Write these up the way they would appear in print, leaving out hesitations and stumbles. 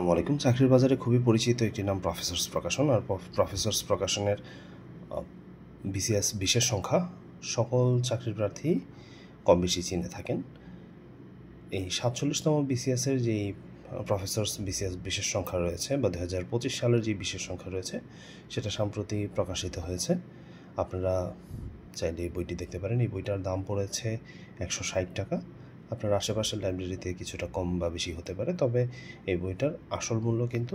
আসসালামু আলাইকুম। চাকরির বাজারে খুবই পরিচিত একটি নাম প্রফেসর্স প্রকাশন। আর প্রফেসর্স প্রকাশনের বিসিএস বিশেষ সংখ্যা সকল চাকরির প্রার্থী কম বেশি চিনে থাকেন। এই 47তম বিসিএসের যেই প্রফেসর্স বিসিএস বিশেষ সংখ্যা রয়েছে বা 2025 সালের যে বিশেষ সংখ্যা রয়েছে সেটা সম্প্রতি প্রকাশিত হয়েছে। আপনারা চাইলে এই বইটি দেখতে পারেন। এই বইটার দাম পড়েছে 160 টাকা। আপনার আশেপাশের লাইব্রেরিতে কিছুটা কম বা বেশি হতে পারে, তবে এই বইটার আসল মূল্য কিন্তু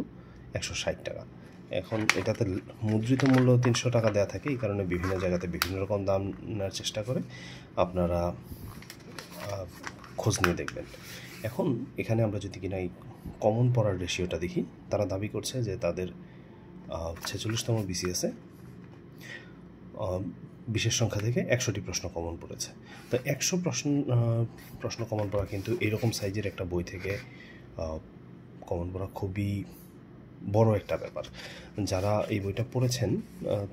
160 টাকা। এখন এটাতে মুদ্রিত মূল্য 300 টাকা দেওয়া থাকে, এই কারণে বিভিন্ন জায়গাতে বিভিন্ন রকম দাম নেওয়ার চেষ্টা করে। আপনারা খোঁজ নিয়ে দেখবেন। এখন এখানে আমরা যদি কিনা এই কমন পড়ার রেশিওটা দেখি, তারা দাবি করছে যে তাদের 46তম বিসিএসে বিশেষ সংখ্যা থেকে 100টি প্রশ্ন কমন পড়েছে। তো 100 প্রশ্ন কমন পড়া কিন্তু এরকম সাইজের একটা বই থেকে কমন পড়া খুবই বড় একটা ব্যাপার। যারা এই বইটা পড়েছেন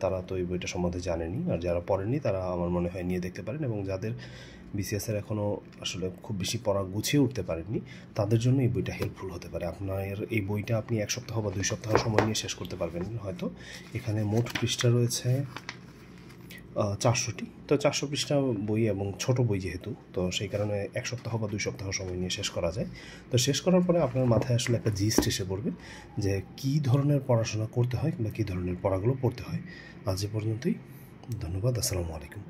তারা তো এই বইটা সম্বন্ধে জানেনই, আর যারা পড়েননি তারা আমার মনে হয় নিয়ে দেখতে পারেন। এবং যাদের বিসিএসের এখনও আসলে খুব বেশি পড়া গুছিয়ে উঠতে পারেননি, তাদের জন্য এই বইটা হেল্পফুল হতে পারে। আপনার এই বইটা আপনি 1 সপ্তাহ বা 2 সপ্তাহ সময় নিয়ে শেষ করতে পারবেন হয়তো। এখানে মোট পৃষ্ঠা রয়েছে 400টি। তো 400 পৃষ্ঠা বই এবং ছোট বই যেহেতু, তো সেই কারণে 1 সপ্তাহ বা 2 সপ্তাহ সময় নিয়ে শেষ করা যায়। তো শেষ করার পরে আপনার মাথায় আসলে একটা জিস্ট এসে পড়বে যে কী ধরনের পড়াশোনা করতে হয় কিংবা কী ধরনের পড়াগুলো পড়তে হয়। আজ এ পর্যন্তই। ধন্যবাদ। আসসালামু আলাইকুম।